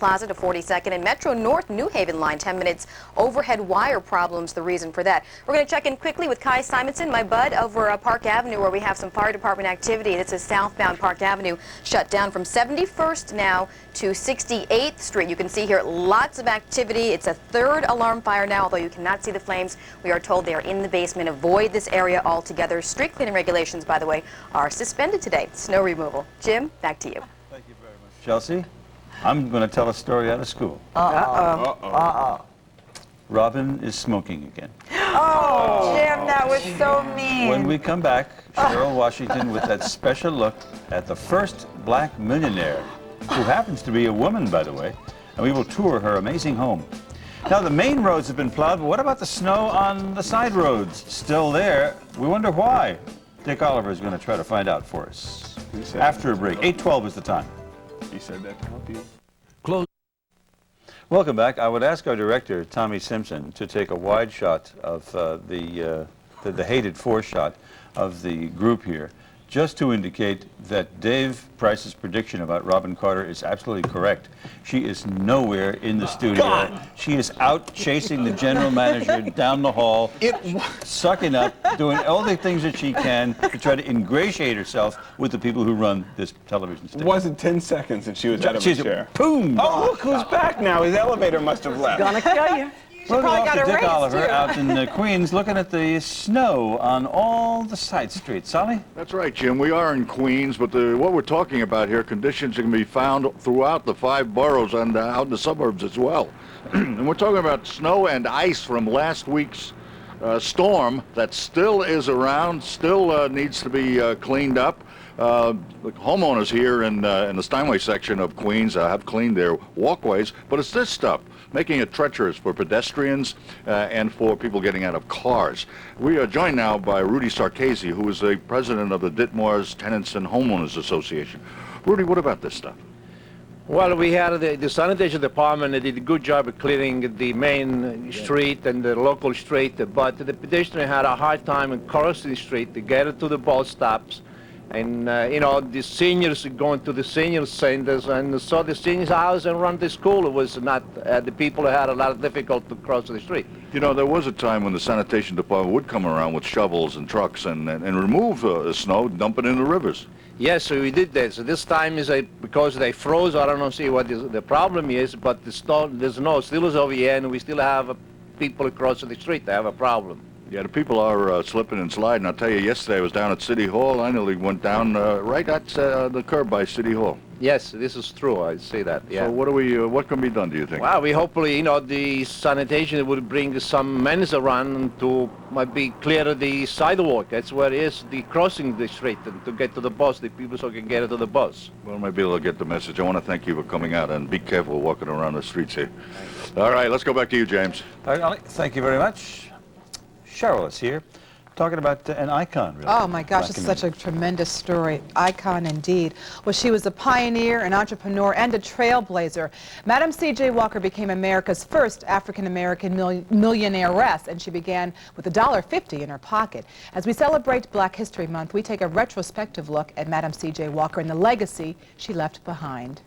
Plaza to 42nd, and Metro North New Haven line 10 minutes. Overhead wire problems, the reason for that. We're going to check in quickly with Kai Simonson, my bud, over Park Avenue, where we have some fire department activity. This is southbound Park Avenue, shut down from 71st now to 68th Street. You can see here lots of activity. It's a third alarm fire now, although you cannot see the flames. We are told they are in the basement. Avoid this area altogether. Street cleaning regulations, by the way, are suspended today. Snow removal. Jim, back to you. Thank you very much, Chelsea. I'm going to tell a story out of school. Robin is smoking again. Oh, Jim, that was so mean. When we come back, Cheryl Washington with that special look at the first black millionaire, who happens to be a woman, by the way, and we will tour her amazing home. Now, the main roads have been plowed, but what about the snow on the side roads? Still there. We wonder why. Dick Oliver is going to try to find out for us. After a break. 8:12 is the time. He said that to help you. Close. Welcome back. I would ask our director, Tommy Simpson, to take a wide shot of the hated foreshot of the group here, just to indicate that Dave Price's prediction about Robin Carter is absolutely correct. She is nowhere in the studio. God. She is out chasing the general manager down the hall, sucking up, doing all the things that she can to try to ingratiate herself with the people who run this television station. It wasn't 10 seconds and she was out of her chair. Boom! Oh, look who's back now. His elevator must have left. Gonna kill you. We'll go off to Dick Oliver out in Queens, looking at the snow on all the side streets. Solly? That's right, Jim. We are in Queens, but what we're talking about here, conditions can be found throughout the 5 boroughs and out in the suburbs as well. And we're talking about snow and ice from last week's storm that still is around, still needs to be cleaned up. The homeowners here in the Steinway section of Queens have cleaned their walkways, but it's this stuff, making it treacherous for pedestrians and for people getting out of cars. We are joined now by Rudy Sarkasy, who is the president of the Ditmars Tenants and Homeowners Association. Rudy, what about this stuff? Well, we had the sanitation department. They did a good job of clearing the main street and the local street, but the pedestrian had a hard time crossing the street to get to the bus stops. And, you know, the seniors going to the senior centers and saw the seniors' house and run to school. It was not, the people had a lot of difficulty to cross the street. You know, there was a time when the sanitation department would come around with shovels and trucks and remove the snow, dump it in the rivers. Yes, so we did that. So this time is because they froze. I don't know, see what the problem is, but the snow still is over here, and we still have people across the street. They have a problem. Yeah, the people are slipping and sliding. I'll tell you, yesterday I was down at City Hall. I nearly went down right at the curb by City Hall. Yes, this is true. I see that. Yeah. So what can be done, do you think? Well, we hopefully, you know, the sanitation would bring some men around to maybe clear the sidewalk. That's where it is, the crossing the street, and to get to the bus, the people so can get to the bus. Well, maybe they'll get the message. I want to thank you for coming out, and be careful walking around the streets here. All right, let's go back to you, James. Thank you very much. Cheryl is here, talking about an icon, really. Oh my gosh, it's such a tremendous story. Icon indeed. Well, she was a pioneer, an entrepreneur, and a trailblazer. Madam C.J. Walker became America's first African-American millionairess, and she began with $1.50 in her pocket. As we celebrate Black History Month, we take a retrospective look at Madam C.J. Walker and the legacy she left behind.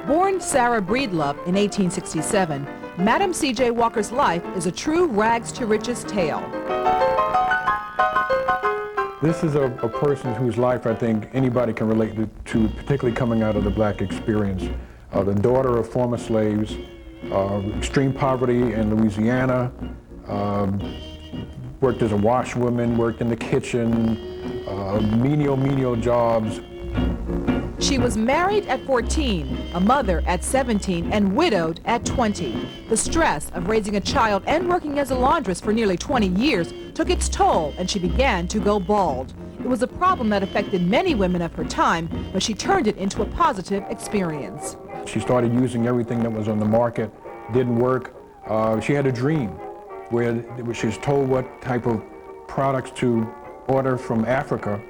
Born Sarah Breedlove in 1867, Madam C.J. Walker's life is a true rags-to-riches tale. This is a person whose life I think anybody can relate to, particularly coming out of the black experience. The daughter of former slaves, extreme poverty in Louisiana, worked as a washwoman, worked in the kitchen, menial jobs. She was married at 14, a mother at 17, and widowed at 20. The stress of raising a child and working as a laundress for nearly 20 years took its toll, and she began to go bald. It was a problem that affected many women of her time, but she turned it into a positive experience. She started using everything that was on the market, didn't work. She had a dream where she was told what type of products to order from Africa,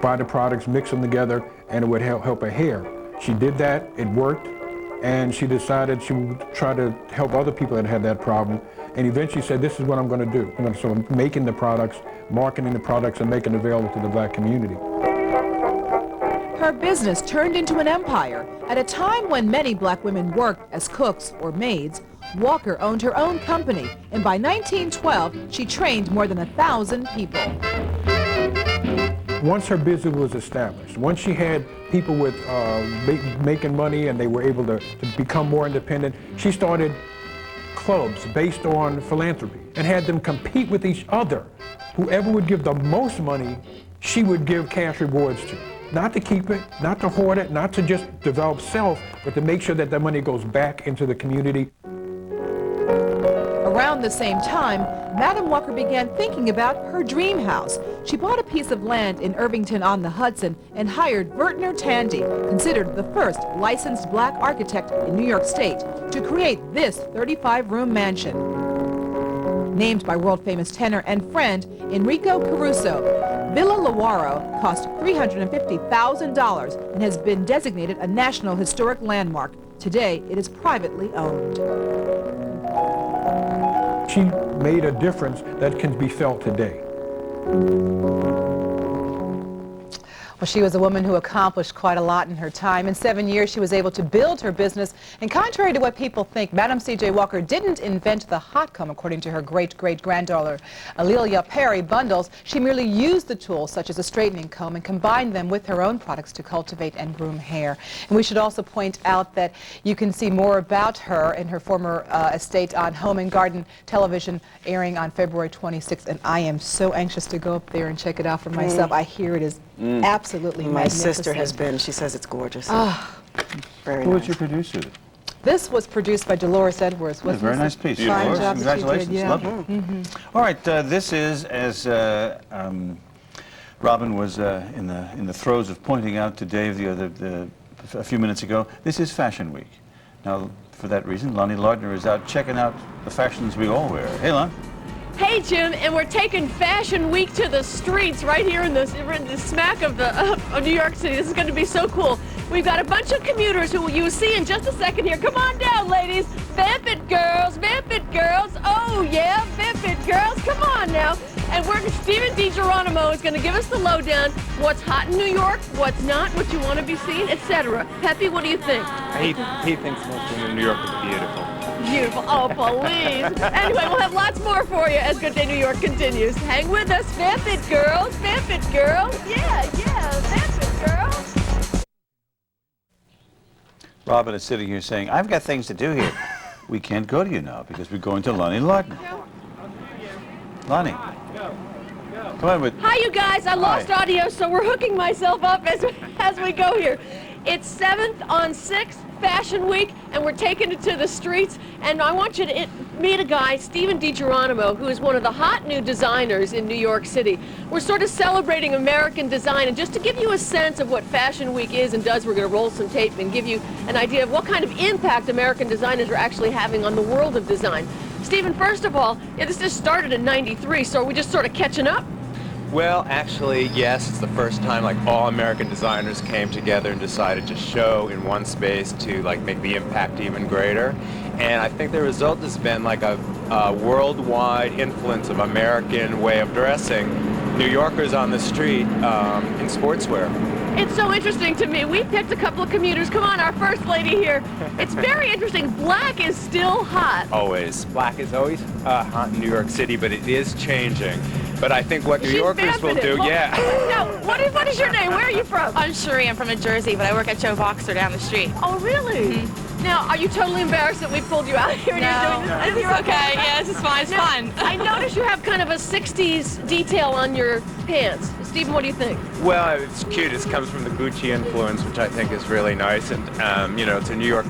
buy the products, mix them together, and it would help her hair. She did that, it worked, and she decided she would try to help other people that had that problem, and eventually said, this is what I'm going to do. I'm going to start making the products, marketing the products, and making it available to the black community. Her Her business turned into an empire. At a time when many black women worked as cooks or maids, Walker owned her own company, and by 1912, she trained more than 1,000 people. Once her business was established, once she had people with making money and they were able to become more independent, she started clubs based on philanthropy and had them compete with each other. Whoever would give the most money, she would give cash rewards to. Not to keep it, not to hoard it, not to just develop self, but to make sure that the money goes back into the community. Around the same time, Madam Walker began thinking about her dream house. She bought a piece of land in Irvington-on-the-Hudson and hired Vertner Tandy, considered the first licensed black architect in New York State, to create this 35-room mansion. Named by world-famous tenor and friend Enrico Caruso, Villa Lawaro cost $350,000 and has been designated a National Historic Landmark. Today, it is privately owned. She made a difference that can be felt today. Well, she was a woman who accomplished quite a lot in her time. In 7 years, she was able to build her business. And contrary to what people think, Madam C.J. Walker didn't invent the hot comb, according to her great-great-granddaughter, Alelia Perry Bundles. She merely used the tools, such as a straightening comb, and combined them with her own products to cultivate and groom hair. And we should also point out that you can see more about her in her former estate on Home and Garden Television, airing on February 26th. And I am so anxious to go up there and check it out for myself. I hear it is absolutely My magnificent. sister has been. She says it's gorgeous. Very Who nice. was your producer? This was produced by Dolores Edwards. A very nice piece. Fine Dolores, job that you congratulations. did, yeah. Lovely. All right, this is, as Robin was in the throes of pointing out to Dave a few minutes ago, this is Fashion Week. Now, for that reason, Lonnie Lardner is out checking out the fashions we all wear. Hey, Lon. Hey, Jim, and we're taking Fashion Week to the streets right here in the smack of New York City. This is going to be so cool. We've got a bunch of commuters who you'll see in just a second here. Come on down, ladies. Vamp it, girls. Vamp it, girls. Oh, yeah, vamp it, girls. Come on now. And Stephen DiGeronimo is going to give us the lowdown. What's hot in New York, what's not, what you want to be seen, etc. Peppy, what do you think? He thinks most women in New York is beautiful. Beautiful. Oh, please. Anyway, we'll have lots more for you as Good Day New York continues. Hang with us. Vamp it, girls. Vamp it, girls. Yeah, vamp it, girls. Robin is sitting here saying, I've got things to do here. We can't go to you now because we're going to Lonnie Lardner. Lonnie. Come on with. Hi, you guys. I lost audio, so we're hooking myself up as we go here. It's 7th on 6th, Fashion Week, and we're taking it to the streets. And I want you to meet a guy, Stephen DiGeronimo, who is one of the hot new designers in New York City. We're sort of celebrating American design, and just to give you a sense of what Fashion Week is and does, we're going to roll some tape and give you an idea of what kind of impact American designers are actually having on the world of design. Stephen, first of all, this just started in '93, so are we just sort of catching up? Well, actually, yes, it's the first time like all American designers came together and decided to show in one space to like make the impact even greater. And I think the result has been like a worldwide influence of American way of dressing New Yorkers on the street in sportswear. It's so interesting to me. We picked a couple of commuters. Come on, our first lady here. It's very interesting. Black is still hot. Always. Black is always hot in New York City, but it is changing. But I think what New Yorkers will do, Now, what is your name? Where are you from? I'm Cherie. I'm from New Jersey, but I work at Showbuzz down the street. Oh, really? Now, are you totally embarrassed that we pulled you out here and you're doing this? It's okay. Yeah, this is fine. It's fun. I notice you have kind of a 60s detail on your pants. Stephen, what do you think? Well, it's cute. It comes from the Gucci influence, which I think is really nice. And, you know, it's a New York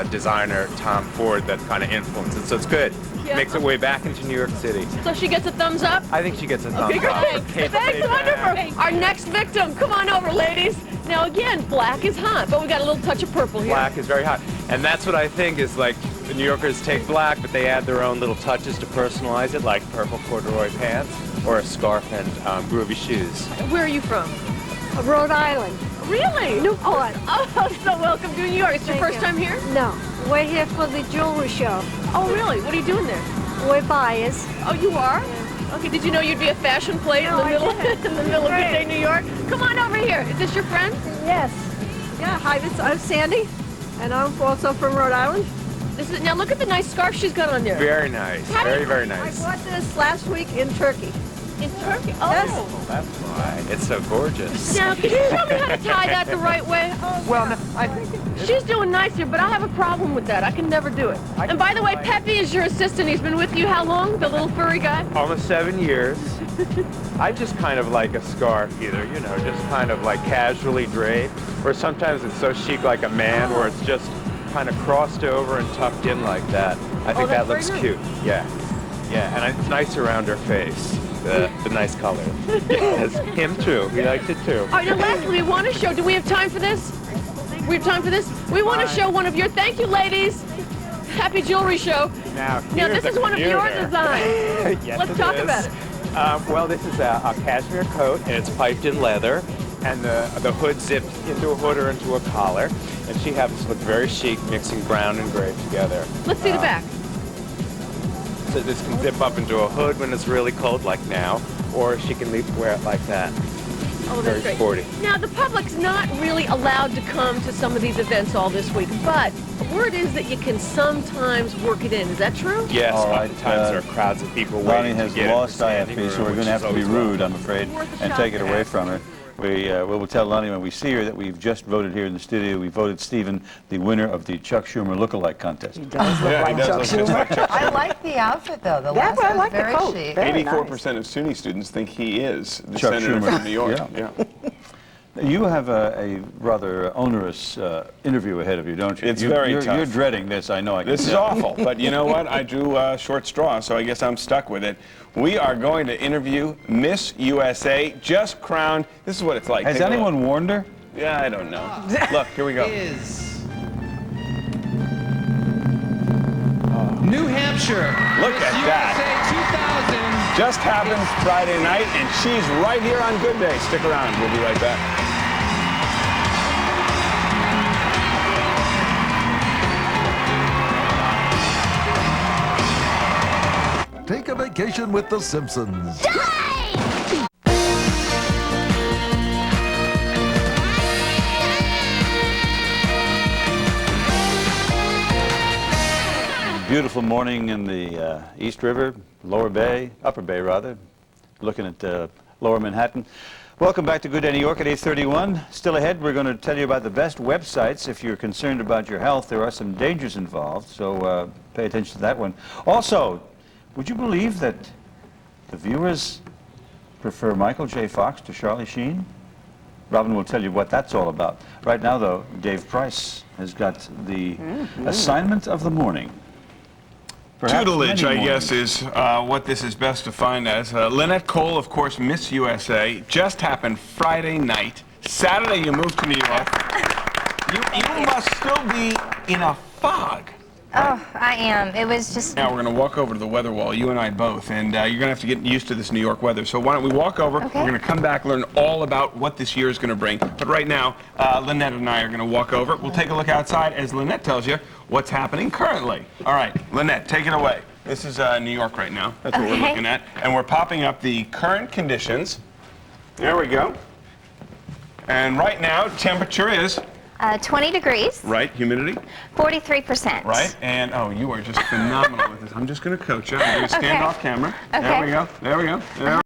designer, Tom Ford, that kind of influenced it. So it's good. Yeah. Makes it way back into New York City. So she gets a thumbs up? I think she gets a thumbs Okay, up. great. Thanks, wonderful. Our next victim, come on over, ladies. Now, again, black is hot, but we got a little touch of purple here. Black is very hot. And that's what I think is like the New Yorkers take black, but they add their own little touches to personalize it, like purple corduroy pants or a scarf and groovy shoes. Where are you from? Rhode Island. Really? Newport. Oh, so welcome to New York. It's your first time here? No, we're here for the jewelry show. Oh, really? What are you doing there? We're buyers. Oh, you are? Yeah. Okay, did you know you'd be a fashion plate in the middle of Good Day New York? Come on over here. Is this your friend? Yes. Yeah, hi, I'm Sandy, and I'm also from Rhode Island. Now look at the nice scarf she's got on there. Very nice. Very, very nice. I bought this last week in Turkey. In Turkey? Oh. Yes. Oh, that's why. It's so gorgeous. Now, can you tell me how to tie that the right way? Well, no, I think She's doing nice here, but I have a problem with that. I can never do it. And by the way, Pepe is your assistant. He's been with you how long? The little furry guy? Almost 7 years. I just kind of like a scarf either, you know, just kind of like casually draped. Or sometimes it's so chic like a man where it's just kind of crossed over and tucked in like that. I think that looks cute. Yeah. Yeah, and it's nice around her face. The nice color. Yes, him too. He likes it too. All right, now lastly, we want to show, do we have time for this? We have time for this? We want to show one of your, thank you ladies, happy jewelry show. Now this is one of your designs. Yes, Let's talk about it. Well, this is a cashmere coat, and it's piped in leather, and the hood zips into a hood or into a collar, and she has this look very chic, mixing brown and gray together. Let's see the back. So this can zip up into a hood when it's really cold, like now, or she can wear it like that. Oh, that's very great. sporty. Now, the public's not really allowed to come to some of these events all this week, but word is that you can sometimes work it in. Is that true? Yes, All right, oftentimes there are crowds of people Lonnie waiting has to get lost in the standing IFP, so we're room, going to have to be which is always rude, I'm afraid, Worth a and shot. take it away from her. We will tell Lonnie when we see her that we've just voted here in the studio. We voted Stephen the winner of the Chuck Schumer lookalike contest. He does look like Chuck Schumer. I like the outfit, though. The Yeah, last I was like the very coat. chic. Very 84% nice. of SUNY students think he is the Chuck senator Schumer. from New York. Yeah. Yeah. You have a rather onerous interview ahead of you, don't you? It's very you're, tough. You're dreading this, I know. This is awful, but you know what? I drew a short straw, so I guess I'm stuck with it. We are going to interview Miss USA, just crowned. This is what it's like. Has Take a anyone look. warned her? Yeah, I don't know. Look, here we go. New Hampshire. Look at that. Just happened Friday night, and she's right here on Good Day. Stick around. We'll be right back. Take a vacation with The Simpsons. Beautiful morning in the East River, Lower Bay, Upper Bay rather, looking at Lower Manhattan. Welcome back to Good Day New York at 8:31. Still ahead, we're going to tell you about the best websites. If you're concerned about your health, there are some dangers involved, so pay attention to that one. Also, would you believe that the viewers prefer Michael J. Fox to Charlie Sheen? Robin will tell you what that's all about. Right now, though, Dave Price has got the assignment of the morning. Perhaps Tutelage, many I guess, mornings. is what this is best defined as. Lynette Cole, of course, Miss USA, just happened Friday night. Saturday, you moved to New York. You must still be in a fog. Oh, I am. It was just... Now we're going to walk over to the weather wall, you and I both, and you're going to have to get used to this New York weather. So why don't we walk over, Okay. We're going to come back, learn all about what this year is going to bring. But right now, Lynette and I are going to walk over. We'll take a look outside as Lynette tells you what's happening currently. All right, Lynette, take it away. This is New York right now. That's what we're Okay. looking at. And we're popping up the current conditions. There we go. And right now, temperature is... 20 degrees, Right, humidity. 43%. Right, and oh, you are just phenomenal with this. I'm just going to coach you. I'm going to stand Okay. off camera. Okay. There we go. There we go. There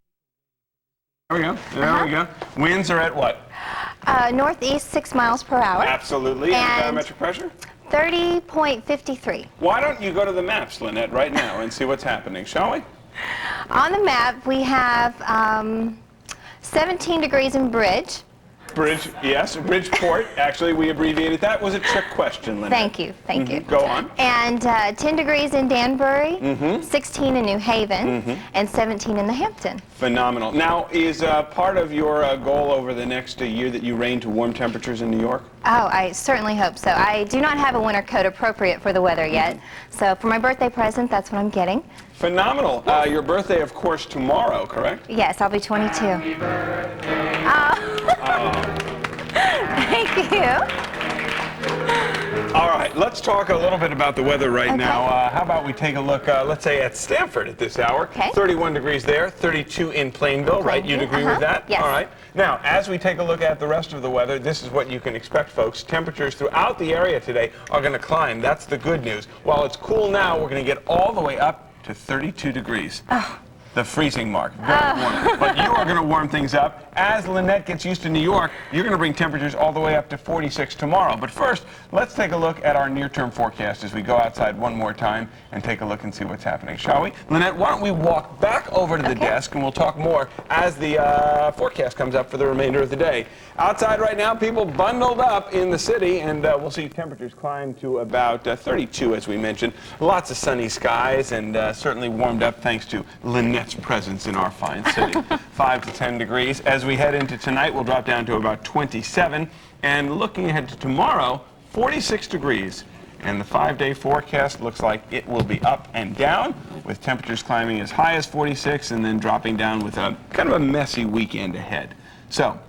we go. There we go. Winds are at what? Northeast 6 miles per hour. Absolutely. And And- barometric pressure? 30.53. Why don't you go to the maps, Lynette, right now and see what's happening, shall we? On the map, we have 17 degrees in Bridge. Bridge, yes, Bridgeport. Actually, we abbreviated that. Was a trick question, Lynette. Thank you. Thank you. Go on. And 10 degrees in Danbury, Mhm. 16 in New Haven, Mhm. and 17 in the Hampton. Phenomenal. Now, is part of your goal over the next year that you reign to warm temperatures in New York? Oh, I certainly hope so. I do not have a winter coat appropriate for the weather yet. So for my birthday present, that's what I'm getting. Phenomenal. Your birthday, of course, tomorrow, correct? Yes, I'll be 22. Thank you. All right, let's let's talk a little bit about the weather right now. How about we take a look, let's say, at Stamford at this hour. 31 degrees there, 32 in Plainville, right? You'd agree with that? Yes. All right. Now, as we take a look at the rest of the weather, this is what you can expect, folks. Temperatures throughout the area today are going to climb. That's the good news. While it's cool now, we're going to get all the way up to 32 degrees. The freezing mark. Very warm. But you are going to warm things up. As Lynette gets used to New York, you're going to bring temperatures all the way up to 46 tomorrow. But first, let's take a look at our near-term forecast as we go outside one more time and take a look and see what's happening, shall we? Lynette, why don't we walk back over to the desk and we'll talk more as the forecast comes up for the remainder of the day. Outside right now, people bundled up in the city, and we'll see temperatures climb to about 32, as we mentioned. Lots of sunny skies, and certainly warmed up thanks to Lynette's presence in our fine city. 5 to 10 degrees. As we head into tonight, we'll drop down to about 27. And looking ahead to tomorrow, 46 degrees. And the 5-day forecast looks like it will be up and down, with temperatures climbing as high as 46 and then dropping down with a kind of a messy weekend ahead. So,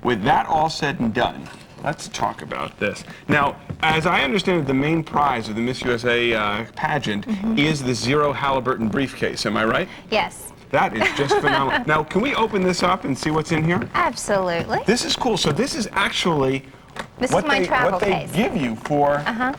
with that all said and done, let's talk about this. Now, as I understand it, the main prize of the Miss USA pageant is the Zero Halliburton briefcase. Am I right? Yes. That is just phenomenal. Now, can we open this up and see what's in here? Absolutely. This is cool. So this is actually what they case. give you for... All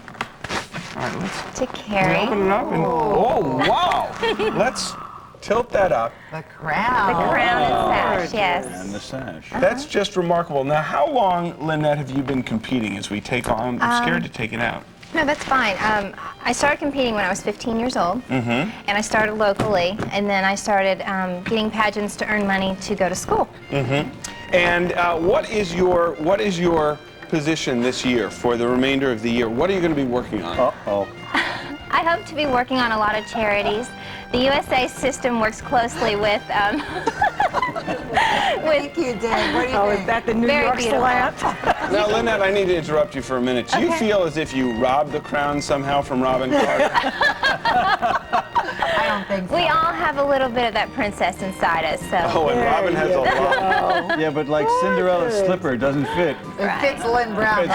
right, to carry. Open it up and... Oh, wow. Let's tilt that up. The crown. The crown and sash, yes. And the sash. That's just remarkable. Now, how long, Lynette, have you been competing as we take on? I'm scared to take it out. No, that's fine. I started competing when I was 15 years old, and I started locally, and then I started getting pageants to earn money to go to school. And what is your position this year for the remainder of the year? What are you going to be working on? I hope to be working on a lot of charities. The USA system works closely with... Thank you, Dave. What do you think? Is that the New Very York beautiful. slant? Now, Lynette, I need to interrupt you for a minute. Do you feel as if you robbed the crown somehow from Robin Carter? I don't think so. We all have a little bit of that princess inside us, so... Oh, and Robin has a lot. Yeah, but like Cinderella's slipper doesn't fit. It fits Lynn Brown.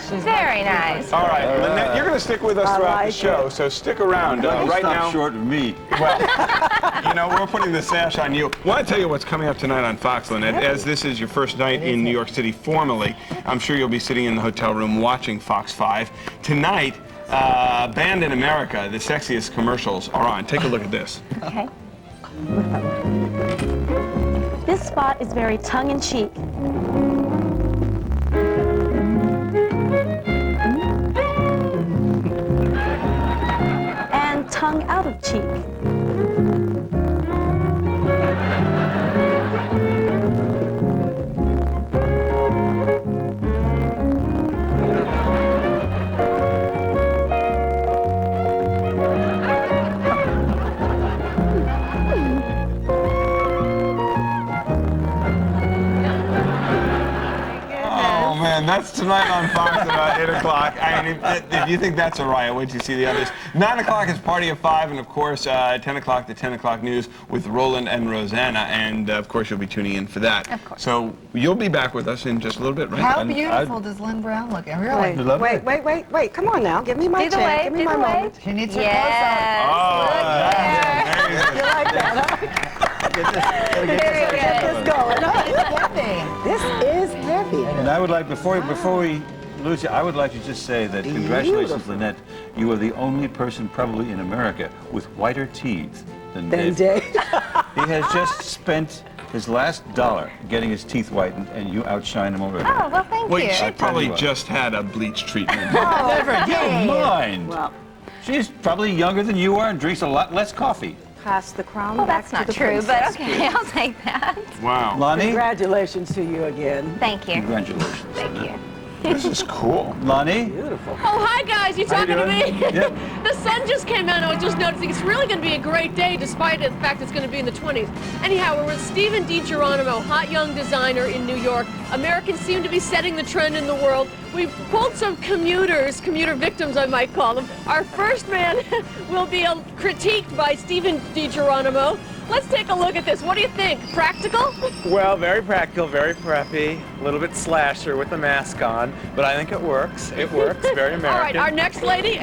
She's Very nice. All right, Lynette, you're going to stick with us throughout the show, so stick around. Right now, short of me. well, you know, we're putting the sash on you. I want to tell you what's coming up tonight on Fox, Lynette. As this is your first night in New York City formally, I'm sure you'll be sitting in the hotel room watching Fox 5. Tonight, Band in America, the sexiest commercials are on. Take a look at this. Okay. This spot is very tongue-in-cheek. And tongue out of cheek. That's tonight on Fox about 8 o'clock. I mean, if you think that's a riot, wait till you see the others. 9 o'clock is Party of 5, and of course, 10 o'clock, the 10 o'clock news with Roland and Rosanna, and of course, you'll be tuning in for that. Of course. So you'll be back with us in just a little bit, right? How beautiful does Lynn Brown look? Really? Wait. Come on now. Give me my chance. Give me my moment. She needs her Yes. close-up. You like that, huh? Very good. Get this going. Heavy. This is heavy. And I would like, before we lose you, I would like to just say that congratulations, Lynette. You are the only person probably in America with whiter teeth than Dave. He has just spent his last dollar getting his teeth whitened, and you outshine him already. Oh, well, thank Wait, you. she probably just had a bleach treatment. Never, you don't mind. Well, She's probably younger than you are and drinks a lot less coffee. pass the crown Well, back that's to not the true, but princess, okay, please. I'll take that. Wow. Lonnie? Congratulations to you again. Thank you. Congratulations. Thank you. This is cool. Lonnie? Beautiful. Oh, hi guys, you talking to me? Yep. The sun just came out and I was just noticing it's really going to be a great day despite the fact it's going to be in the 20s. Anyhow, we're with Stephen DiGeronimo, hot young designer in New York. Americans seem to be setting the trend in the world. We've pulled some commuter victims I might call them. Our first man will be critiqued by Stephen DiGeronimo. Let's take a look at this. What do you think? Practical? Well, very practical, very preppy, a little bit slasher with the mask on, but I think it works. It works, very American. All right, our next lady.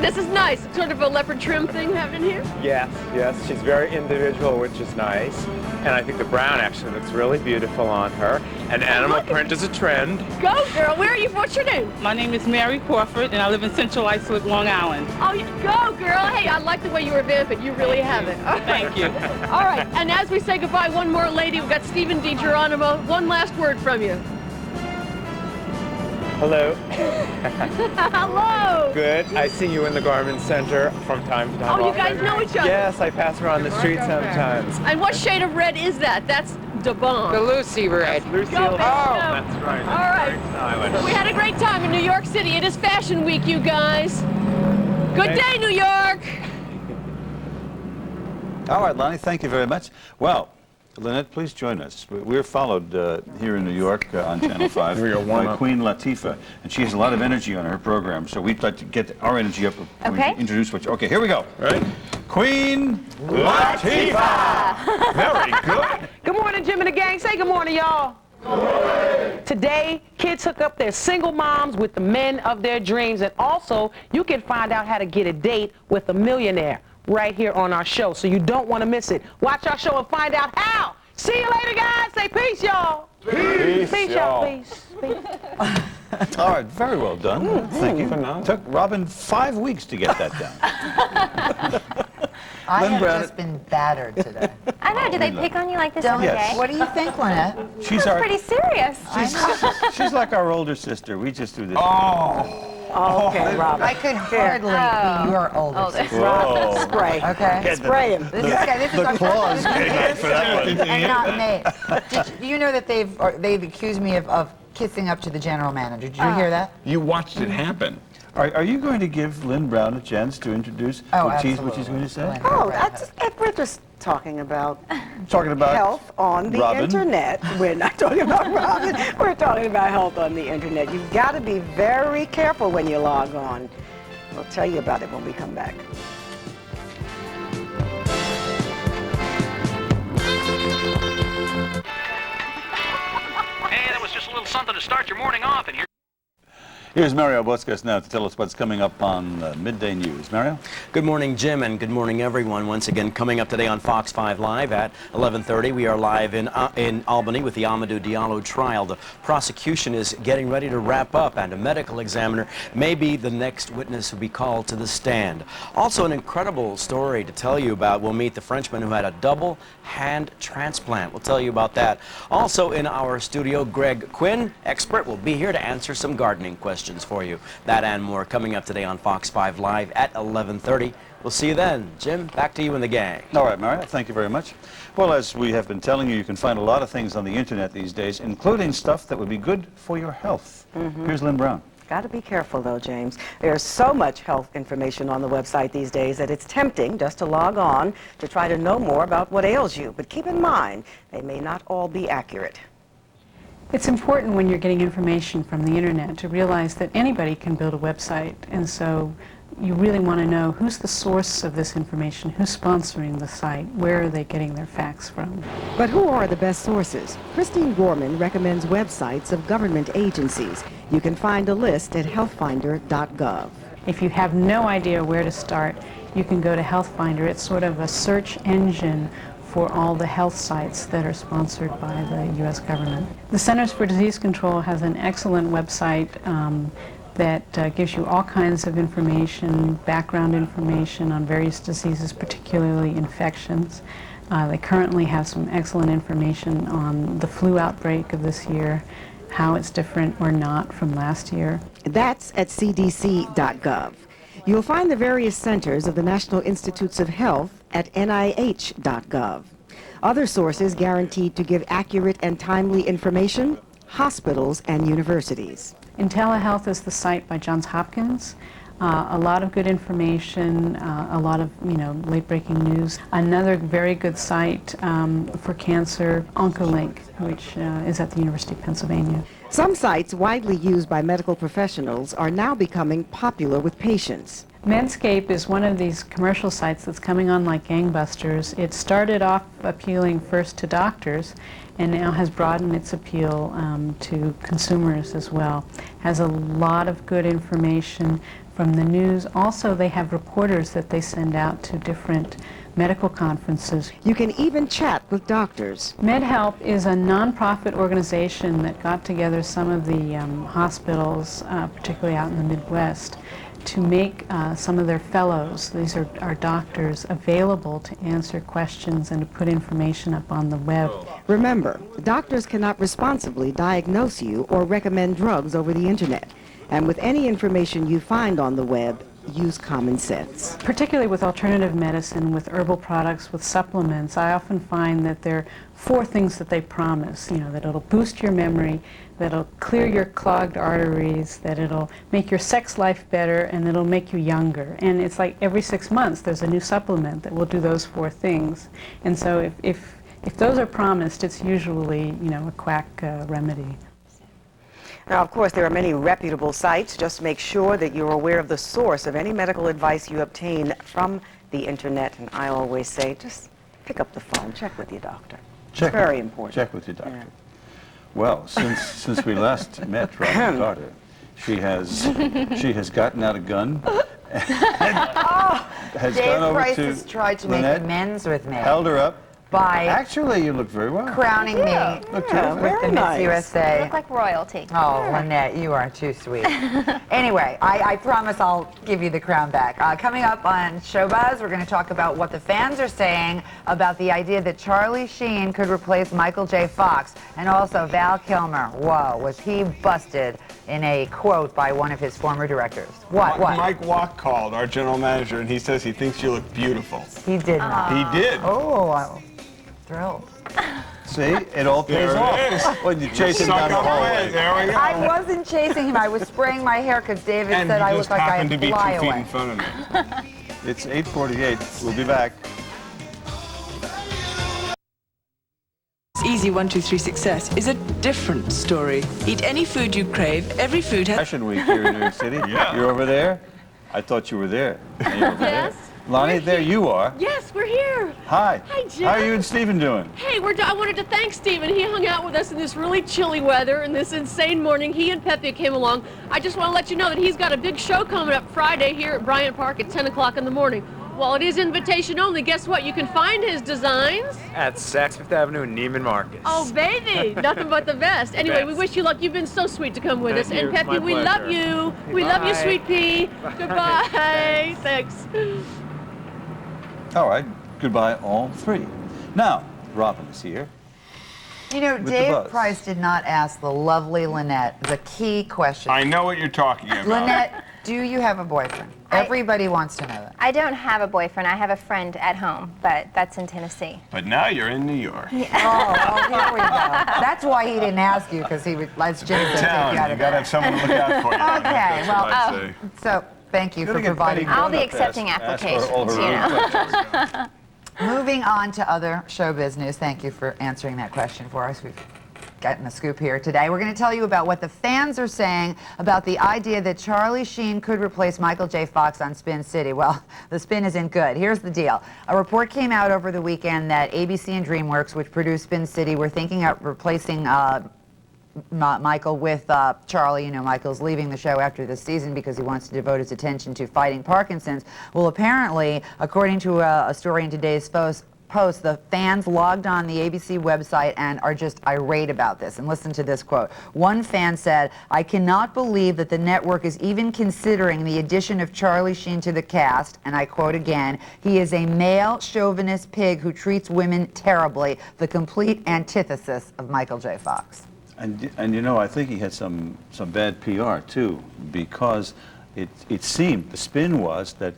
This is nice. Sort of a leopard trim thing happening here. Yes, yes, she's very individual, which is nice. And I think the brown actually looks really beautiful on her. And animal print is a trend. Go, girl. Where are you? What's your name? My name is Mary Crawford, and I live in Central Islip, Long Island. Oh, go, girl. Hey, I like the way you revamp it. You really have it. All right. Thank you. All right, and as we say goodbye, one more lady. We've got Stephen DiGeronimo. One last word from you. Hello. Hello. Good. I see you in the garment center from time to time. Oh, you guys know each other? Yes, I pass around the street sometimes. And what shade of red is that? That's the bomb. The Lucy red. Lucille. Go, baby, That's right. All right. We had a great time in New York City. It is Fashion Week, you guys. Good day, New York. All right, Lonnie, thank you very much. Well, Lynette, please join us. We're followed here in New York on Channel 5 by Queen Latifah, and she has a lot of energy on her program, so we'd like to get our energy up. Okay. Introduce what you... Okay, here we go. Right? Queen Latifah! Very good. Good morning, Jim and the gang. Say good morning, y'all. Today, kids hook up their single moms with the men of their dreams, and also, you can find out how to get a date with a millionaire right here on our show, so you don't want to miss it. Watch our show and find out how. See you later, guys. Say peace, y'all. Peace, peace, y'all. Peace. All right, very well done. Thank you. Took Robin 5 weeks to get that done. I Lynn have Brown- just been battered today. I know. Do they pick on you like this every Yes. day? What do you think, Lynette? She's That's pretty serious. she's like our older sister. We just do this. Oh, okay, Robin. I could hardly be your older sister. Whoa. Spray. Okay. Spray him. This is claws came out for that one. and not me. Do you know that they've accused me of kissing up to the general manager? Did you hear that? You watched it happen. Are you going to give Lynn Brown a chance to introduce what she's going to say? Oh, we're just talking about Talking about health on the Robin. internet. We're not talking about Robin. We're talking about health on the internet. You've got to be very careful when you log on. We'll tell you about it when we come back. Hey, that was just a little something to start your morning off, and here. Here's Mario Boscas now to tell us what's coming up on Midday News. Mario? Good morning, Jim, and good morning, everyone. Once again, coming up today on Fox 5 Live at 11:30. We are live in Albany with the Amadou Diallo trial. The prosecution is getting ready to wrap up, and a medical examiner may be the next witness who will be called to the stand. Also, an incredible story to tell you about. We'll meet the Frenchman who had a double hand transplant. We'll tell you about that. Also in our studio, Greg Quinn, expert, will be here to answer some gardening questions for you. That and more coming up today on Fox 5 Live at 11:30. We'll see you then. Jim, back to you and the gang. All right, Mario, thank you very much. Well, as we have been telling you, you can find a lot of things on the internet these days, including stuff that would be good for your health. Here's Lynn Brown. Got to be careful, though, James. There's so much health information on the website these days that it's tempting just to log on to try to know more about what ails you. But keep in mind, they may not all be accurate. It's important when you're getting information from the internet to realize that anybody can build a website, and so you really want to know who's the source of this information, who's sponsoring the site, where are they getting their facts from. But who are the best sources? Christine Gorman recommends websites of government agencies. You can find a list at healthfinder.gov. If you have no idea where to start, you can go to HealthFinder. It's sort of a search engine for all the health sites that are sponsored by the U.S. government. The Centers for Disease Control has an excellent website that gives you all kinds of information, background information on various diseases, particularly infections. They currently have some excellent information on the flu outbreak of this year, how it's different or not from last year. That's at cdc.gov. You'll find the various centers of the National Institutes of Health at nih.gov. Other sources guaranteed to give accurate and timely information: hospitals and universities. IntelliHealth is the site by Johns Hopkins. A lot of good information, a lot of, late-breaking news. Another very good site for cancer, Oncolink, which is at the University of Pennsylvania. Some sites widely used by medical professionals are now becoming popular with patients. Medscape is one of these commercial sites that's coming on like gangbusters. It started off appealing first to doctors and now has broadened its appeal to consumers as well. Has a lot of good information from the news. Also, they have reporters that they send out to different medical conferences. You can even chat with doctors. MedHelp is a nonprofit organization that got together some of the hospitals, particularly out in the Midwest, to make some of their fellows, these are doctors, available to answer questions and to put information up on the web. Remember, doctors cannot responsibly diagnose you or recommend drugs over the internet. And with any information you find on the web, use common sense. Particularly with alternative medicine, with herbal products, with supplements, I often find that there are 4 things that they promise, that it'll boost your memory, that it'll clear your clogged arteries, that it'll make your sex life better, and it'll make you younger. And it's like every 6 months there's a new supplement that will do those 4 things. And so if those are promised, it's usually, a quack remedy. Now, of course, there are many reputable sites. Just make sure that you're aware of the source of any medical advice you obtain from the internet. And I always say, just pick up the phone, check with your doctor. It's very important. Check with your doctor. Yeah. Well, since we last met Robin's daughter, she has gotten out a gun. Has Dave gone over Price to has tried to Lynette, make amends with me. held her up. By actually, you look very well. Crowning me Look with the Miss USA. You look like royalty. Oh, Lynette, you are too sweet. Anyway, I promise I'll give you the crown back. Coming up on Showbuzz, we're going to talk about what the fans are saying about the idea that Charlie Sheen could replace Michael J. Fox, and also Val Kilmer. Whoa, was he busted in a quote by one of his former directors? What? Mike Watt called, our general manager, and he says he thinks you look beautiful. He did not. He did. Oh, thrilled. See, it all pays off. When you chase him down the hallway. There we go. I wasn't chasing him. I was spraying my hair because David said I looked like I happened to be 2 fly feet away. in front of me. It's 8:48. We'll be back. Easy 1, 2, 3 success is a different story. Eat any food you crave. Every food has... Fashion Week here in New York City. Yeah. You're over there? I thought you were there. You're over Yes. there. Lonnie, there you are. Yes, we're here. Hi. Hi, Jim. How are you and Stephen doing? Hey, I wanted to thank Stephen. He hung out with us in this really chilly weather and this insane morning. He and Pepe came along. I just want to let you know that he's got a big show coming up Friday here at Bryant Park at 10 o'clock in the morning. While it is invitation only, guess what? You can find his designs At Saks Fifth Avenue in Neiman Marcus. Oh, baby, nothing but the best. Anyway, we wish you luck. You've been so sweet to come with us. Thank And you. Pepe, My we love pleasure. you. We love you, Bye. sweet pea. Bye. Goodbye. Thanks. All right. Goodbye, all 3. Now, Robin is here. You know, With the Dave buzz. Price did not ask the lovely Lynette the key question. I know what you're talking about. Lynette, do you have a boyfriend? Everybody wants to know that. I don't have a boyfriend. I have a friend at home, but that's in Tennessee. But now you're in New York. Oh, here we go. That's why he didn't ask you, because he would, as Jim said, take Town, you out you of gotta there. have someone to look out for you. Okay, That's what I'd say. so thank you for Gonna get providing. Betty I'll be Boone up to accepting ask for applications, all her you know. questions. Moving on to other showbiz news. Thank you for answering that question for us. We've gotten the scoop here today. We're going to tell you about what the fans are saying about the idea that Charlie Sheen could replace Michael J. Fox on Spin City. Well, the spin isn't good. Here's the deal. A report came out over the weekend that ABC and DreamWorks, which produced Spin City, were thinking of replacing Michael with Charlie. You know, Michael's leaving the show after this season because he wants to devote his attention to fighting Parkinson's. Well, apparently, according to a story in today's post, the fans logged on the ABC website and are just irate about this. And listen to this quote. One fan said, "I cannot believe that the network is even considering the addition of Charlie Sheen to the cast." And I quote again, "He is a male chauvinist pig who treats women terribly, the complete antithesis of Michael J. Fox." And you know, I think he had some bad PR too, because it seemed, the spin was that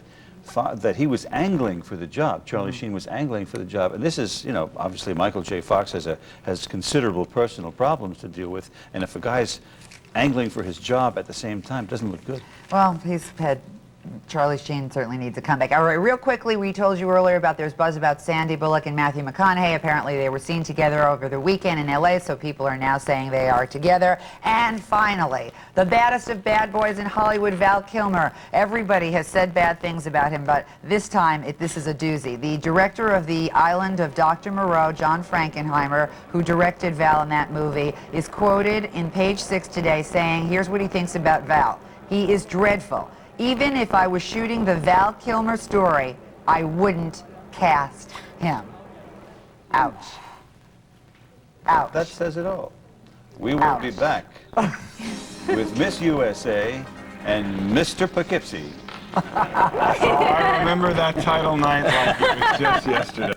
he was angling for the job. Charlie Sheen was angling for the job, and this is, you know, obviously Michael J. Fox has considerable personal problems to deal with, and if a guy's angling for his job at the same time, it doesn't look good. Well, he's had Charlie Sheen certainly needs a comeback. All right, real quickly, we told you earlier about there's buzz about Sandy Bullock and Matthew McConaughey. Apparently they were seen together over the weekend in LA, so people are now saying they are together. And finally, the baddest of bad boys in Hollywood, Val Kilmer. Everybody has said bad things about him, but this time this is a doozy. The director of The Island of Dr. Moreau, John Frankenheimer, who directed Val in that movie, is quoted in Page 6 today saying, here's what he thinks about Val. He is dreadful. Even if I was shooting the Val Kilmer story, I wouldn't cast him. Ouch. Ouch. That says it all. We will be back with Miss USA and Mr. Poughkeepsie. I remember that title night like it was just yesterday.